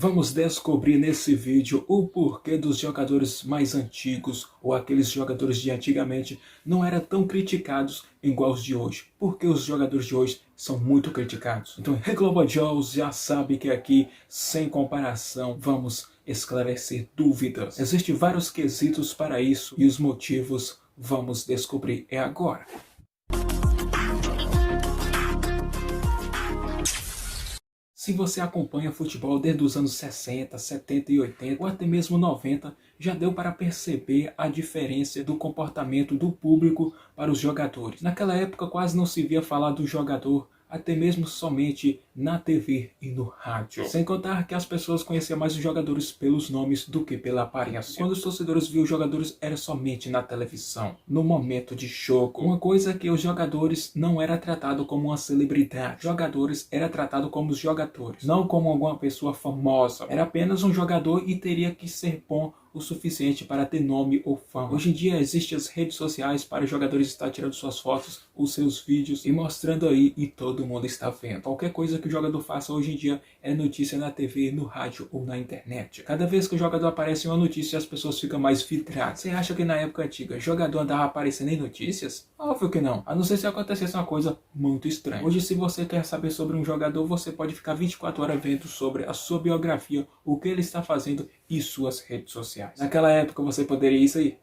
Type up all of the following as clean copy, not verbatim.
Vamos descobrir nesse vídeo o porquê dos jogadores mais antigos ou aqueles jogadores de antigamente não eram tão criticados igual os de hoje. Porque os jogadores de hoje são muito criticados. Então, Globojoes já sabe que aqui, sem comparação, vamos esclarecer dúvidas. Existem vários quesitos para isso e os motivos vamos descobrir agora. Se você acompanha futebol desde os anos 60, 70 e 80 ou até mesmo 90, já deu para perceber a diferença do comportamento do público para os jogadores. Naquela época quase não se via falar do jogador, até mesmo somente na TV e no rádio. Sem contar que as pessoas conheciam mais os jogadores pelos nomes do que pela aparência. Quando os torcedores viam os jogadores era somente na televisão, no momento de jogo. Uma coisa é que os jogadores não era tratado como uma celebridade. Jogadores era tratado como os jogadores, não como alguma pessoa famosa. Era apenas um jogador e teria que ser bom o suficiente para ter nome ou fama. Hoje em dia existem as redes sociais para os jogadores estar tirando suas fotos, os seus vídeos e mostrando aí e todo mundo está vendo. Qualquer coisa que o jogador faça hoje em dia é notícia na TV, no rádio ou na internet. Cada vez que o jogador aparece em uma notícia as pessoas ficam mais vidradas. Você acha que na época antiga jogador andava aparecendo em notícias? Óbvio que não. A não ser se acontecesse uma coisa muito estranha. Hoje se você quer saber sobre um jogador você pode ficar 24 horas vendo sobre a sua biografia, o que ele está fazendo e suas redes sociais. Naquela época você poderia isso aí?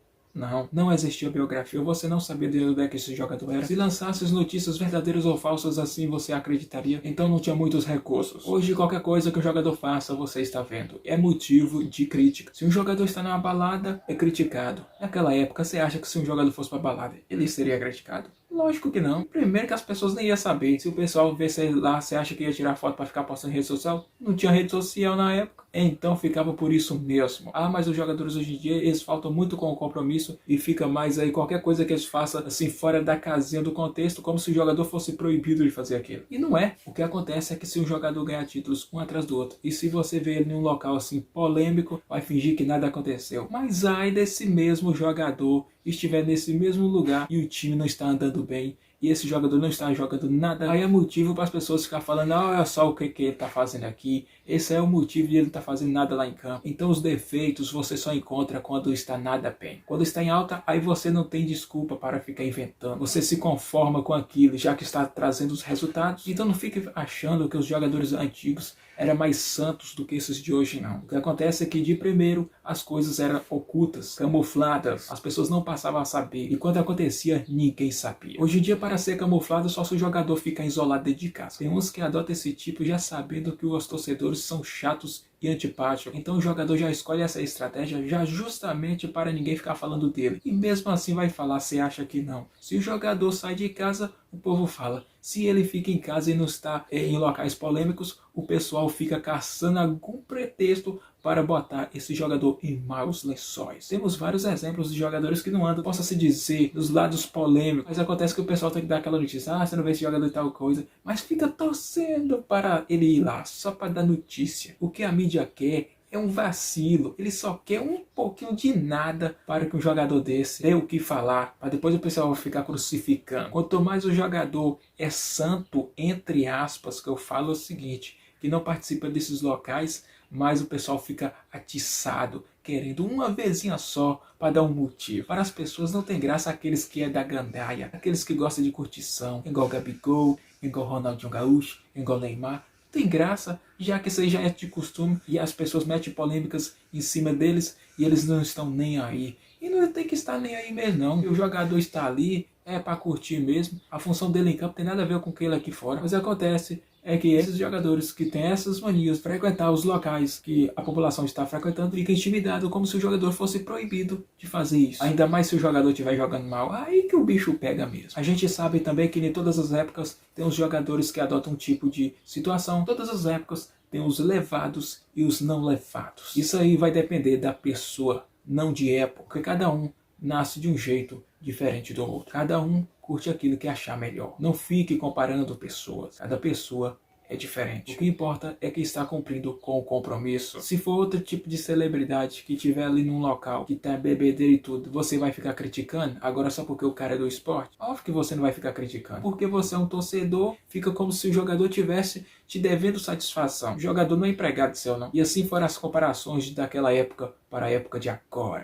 Não existia biografia, você não sabia de onde é que esse jogador era. Se lançasse as notícias verdadeiras ou falsas assim, você acreditaria? Então não tinha muitos recursos. Hoje qualquer coisa que o jogador faça, você está vendo. É motivo de crítica. Se um jogador está numa balada, é criticado. Naquela época, você acha que se um jogador fosse pra balada, ele seria criticado? Lógico que não. Primeiro que as pessoas nem iam saber. Se o pessoal visse lá, você acha que ia tirar foto para ficar postando em rede social? Não tinha rede social na época. Então ficava por isso mesmo. Ah, mas os jogadores hoje em dia, eles faltam muito com o compromisso e fica mais aí qualquer coisa que eles façam assim fora da casinha do contexto, como se o jogador fosse proibido de fazer aquilo. E não é. O que acontece é que se um jogador ganhar títulos um atrás do outro, e se você vê ele em um local assim polêmico, vai fingir que nada aconteceu. Mas ai desse mesmo jogador estiver nesse mesmo lugar e o time não está andando bem e esse jogador não está jogando nada, aí é motivo para as pessoas ficar falando, olha só o que ele está fazendo aqui, esse é o motivo de ele não estar fazendo nada lá em campo. Então os defeitos você só encontra quando está nada bem. Quando está em alta, aí você não tem desculpa para ficar inventando. Você se conforma com aquilo, já que está trazendo os resultados. Então não fique achando que os jogadores antigos eram mais santos do que esses de hoje, não. O que acontece é que de primeiro as coisas eram ocultas, camufladas, as pessoas não passavam a saber e quando acontecia ninguém sabia. Hoje em dia para ser camuflado só se o jogador ficar isolado dentro de casa. Tem uns que adotam esse tipo já sabendo que os torcedores são chatos e antipáticos. Então o jogador já escolhe essa estratégia já justamente para ninguém ficar falando dele. E mesmo assim vai falar, você acha que não. Se o jogador sai de casa, o povo fala. Se ele fica em casa e não está em locais polêmicos, o pessoal fica caçando algum pretexto para botar esse jogador em maus lençóis. Temos vários exemplos de jogadores que não andam, possa-se dizer, dos lados polêmicos. Mas acontece que o pessoal tem que dar aquela notícia, você não vê esse jogador e tal coisa, mas fica torcendo para ele ir lá, só para dar notícia. O que a mídia quer é um vacilo. Ele só quer um pouquinho de nada para que um jogador desse dê o que falar, para depois o pessoal ficar crucificando. Quanto mais o jogador é santo, entre aspas, que eu falo é o seguinte, que não participa desses locais, mais o pessoal fica atiçado, querendo uma vezinha só para dar um motivo. Para as pessoas não tem graça aqueles que é da gandaia, aqueles que gostam de curtição, igual Gabigol, igual Ronaldinho Gaúcho, igual Neymar. Tem graça, já que isso aí já é de costume e as pessoas metem polêmicas em cima deles e eles não estão nem aí. E não tem que estar nem aí mesmo não. E o jogador está ali, é para curtir mesmo. A função dele em campo tem nada a ver com aquele aqui fora. Mas acontece é que esses jogadores que têm essas manias de frequentar os locais que a população está frequentando fica intimidado como se o jogador fosse proibido de fazer isso. Ainda mais se o jogador estiver jogando mal, aí que o bicho pega mesmo. A gente sabe também que em todas as épocas tem os jogadores que adotam um tipo de situação. Todas as épocas tem os levados e os não levados. Isso aí vai depender da pessoa, não de época, porque cada um nasce de um jeito diferente do outro. Cada um curte aquilo que achar melhor. Não fique comparando pessoas. Cada pessoa é diferente. O que importa é que está cumprindo com o compromisso. Se for outro tipo de celebridade que tiver ali num local que tem bebedeira e tudo, você vai ficar criticando? Agora só porque o cara é do esporte? Óbvio que você não vai ficar criticando. Porque você é um torcedor, fica como se o jogador tivesse te devendo satisfação. O jogador não é empregado seu, não. E assim foram as comparações daquela época para a época de agora.